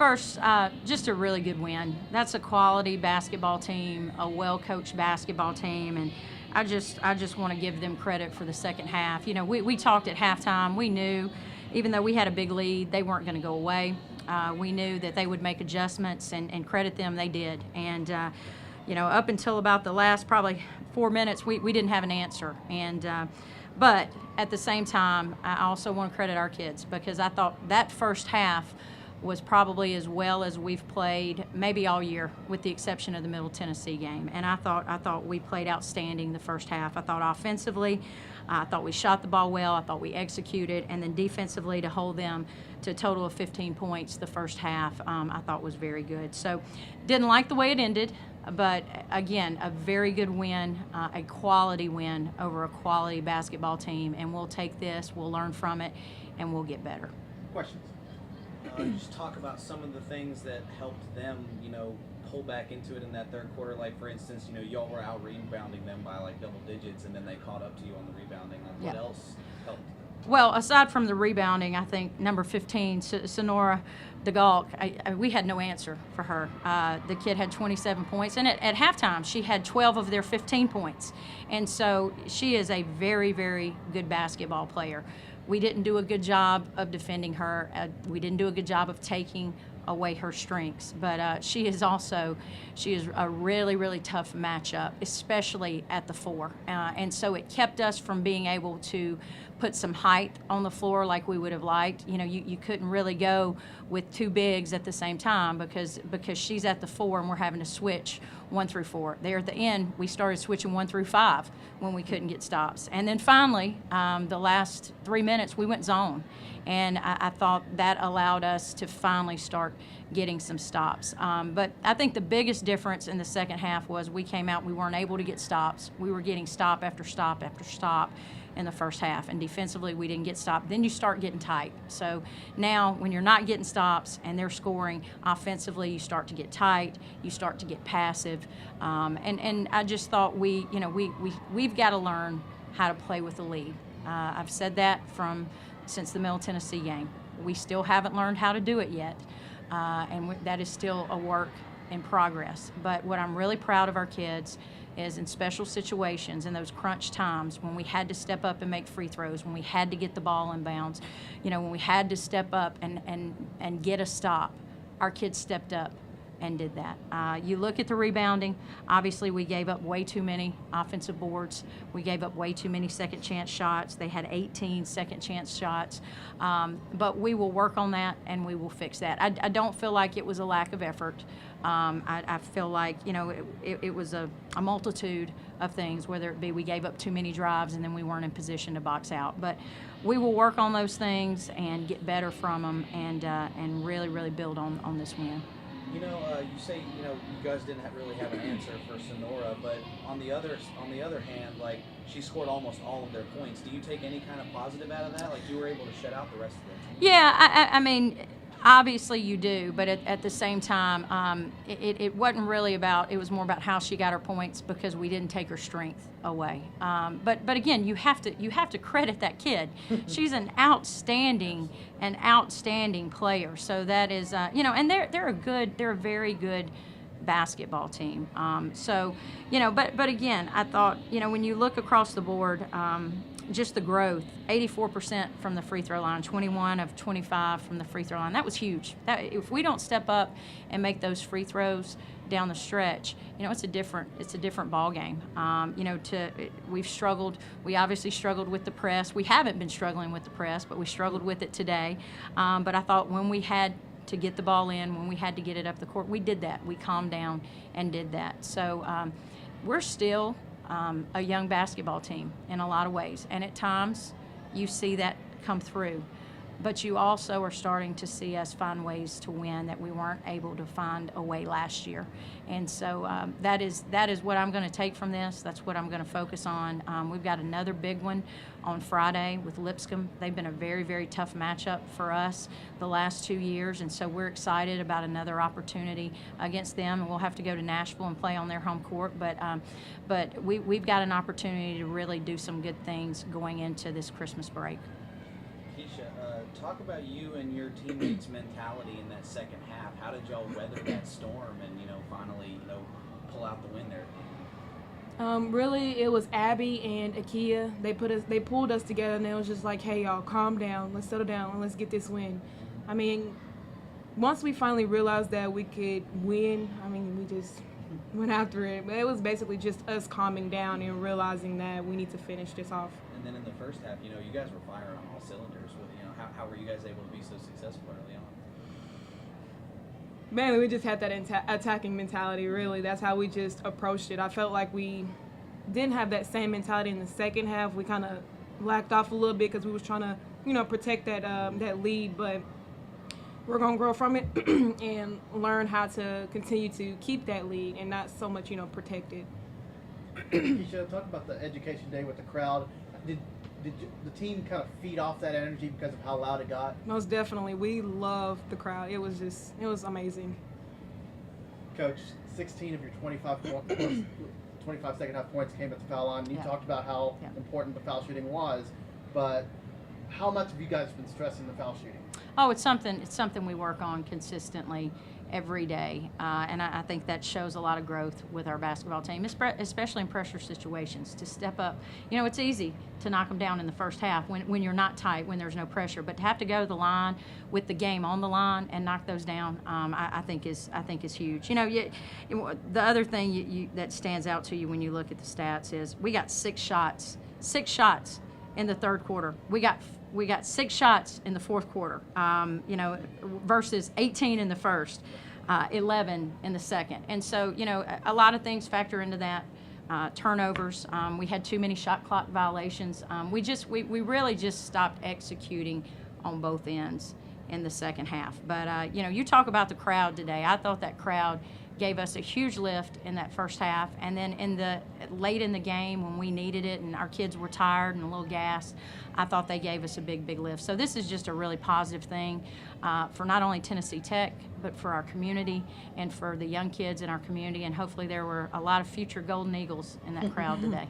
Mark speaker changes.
Speaker 1: First, just a really good win. That's a quality basketball team, a well-coached basketball team, and I just want to give them credit for the second half. You know, we talked at halftime. We knew, even though we had a big lead, they weren't going to go away. We knew that they would make adjustments, and credit them, they did. And you know, up until about the last probably 4 minutes, we didn't have an answer. And but at the same time, I also want to credit our kids, because I thought that first half was probably as well as we've played maybe all year, with the exception of the Middle Tennessee game. And I thought we played outstanding the first half. I thought offensively, I thought we shot the ball well, I thought we executed, and then defensively to hold them to a total of 15 points the first half, I thought was very good. So didn't like the way it ended, but again, a very good win, a quality win over a quality basketball team, and we'll take this, we'll learn from it, and we'll get better.
Speaker 2: Questions? Just talk about some of the things that helped them, you know, pull back into it in that third quarter. Like, for instance, you know, y'all were out rebounding them by like double digits, and then they caught up to you on the rebounding. Like, what else helped?
Speaker 1: Well, aside from the rebounding, I think number 15, Sonora DeGalk, we had no answer for her. The kid had 27 points, and at halftime, she had 12 of their 15 points. And so she is a very, very good basketball player. We didn't do a good job of defending her. We didn't do a good job of taking away her strengths, but she is a really, really tough matchup, especially at the 4, and so it kept us from being able to put some height on the floor like we would have liked. You know, you couldn't really go with 2 bigs at the same time, because she's at the 4 and we're having to switch 1 through 4. There at the end, we started switching 1 through 5 when we couldn't get stops, and then finally the last 3 minutes we went zone, and I thought that allowed us to finally start getting some stops. But I think the biggest difference in the second half was we came out, we weren't able to get stops. We were getting stop after stop after stop in the first half, and defensively we didn't get stopped. Then you start getting tight. So now when you're not getting stops and they're scoring, offensively you start to get tight, you start to get passive, and I just thought we've got to learn how to play with the lead. I've said that since the Middle Tennessee game. We still haven't learned how to do it yet, and that is still a work in progress. But what I'm really proud of our kids is in special situations, in those crunch times when we had to step up and make free throws, when we had to get the ball in bounds, when we had to step up and get a stop, our kids stepped up and did that. You look at the rebounding, obviously we gave up way too many offensive boards. We gave up way too many second chance shots. They had 18 second chance shots. But we will work on that and we will fix that. I don't feel like it was a lack of effort. I feel like, it was a multitude of things, whether it be we gave up too many drives and then we weren't in position to box out. But we will work on those things and get better from them and really, really build on this win.
Speaker 2: You say you guys didn't really have an answer for Sonora, but on the other hand, like, she scored almost all of their points. Do you take any kind of positive out of that? Like, you were able to shut out the rest of the team?
Speaker 1: Yeah, I mean, obviously you do, but at the same time, it wasn't really about. It was more about how she got her points, because we didn't take her strength away. But again, you have to credit that kid. She's an outstanding player. So that is, and they're a very good basketball team. But again, I thought, when you look across the board, just the growth, 84% from the free throw line, 21 of 25 from the free throw line. That was huge. If we don't step up and make those free throws down the stretch, it's a different ball game. We've struggled. We obviously struggled with the press. We haven't been struggling with the press, but we struggled with it today. But I thought when we had to get the ball in, when we had to get it up the court, we did that. We calmed down and did that. So we're still a young basketball team in a lot of ways, and at times you see that come through, but you also are starting to see us find ways to win that we weren't able to find a way last year. And so that is what I'm going to take from this. That's what I'm going to focus on. We've got another big one on Friday with Lipscomb. They've been a very, very tough matchup for us the last 2 years, and so we're excited about another opportunity against them. And we'll have to go to Nashville and play on their home court, but we've got an opportunity to really do some good things going into this Christmas break.
Speaker 2: Kesha, talk about you and your teammates' mentality in that second half. How did y'all weather that storm and, finally, pull out the win there?
Speaker 3: Really, it was Abby and Akia. They pulled us together, and it was just like, hey, y'all, calm down. Let's settle down, and let's get this win. I mean, once we finally realized that we could win, we just went after it. But it was basically just us calming down and realizing that we need to finish this off.
Speaker 2: And then in the first half, you guys were firing on all cylinders. How were you guys able to be so successful early on?
Speaker 3: Mainly, we just had that attacking mentality, really. That's how we just approached it. I felt like we didn't have that same mentality in the second half. We kind of lacked off a little bit because we was trying to, protect that lead. But we're going to grow from it and learn how to continue to keep that lead and not so much, protect it.
Speaker 4: Kesha, talk about the education day with the crowd. Did the team kind of feed off that energy because of how loud it got?
Speaker 3: Most definitely. We loved the crowd. It was amazing.
Speaker 4: Coach, 16 of your 25 second half points came at the foul line. You talked about how important the foul shooting was, but how much have you guys been stressing the foul shooting?
Speaker 1: Oh, it's something we work on consistently every day, and I think that shows a lot of growth with our basketball team, especially in pressure situations, to step up. It's easy to knock them down in the first half when you're not tight, when there's no pressure, but to have to go to the line with the game on the line and knock those down, I think is huge. The other thing that stands out to you when you look at the stats is we got six shots in the third quarter. We got 6 shots in the fourth quarter, versus 18 in the first, 11 in the second. And so, a lot of things factor into that. Turnovers. We had too many shot clock violations. We really just stopped executing on both ends in the second half. But, you talk about the crowd today. I thought that crowd gave us a huge lift in that first half, and then late in the game when we needed it and our kids were tired and a little gassed, I thought they gave us a big lift. So this is just a really positive thing for not only Tennessee Tech, but for our community and for the young kids in our community, and hopefully there were a lot of future Golden Eagles in that crowd today.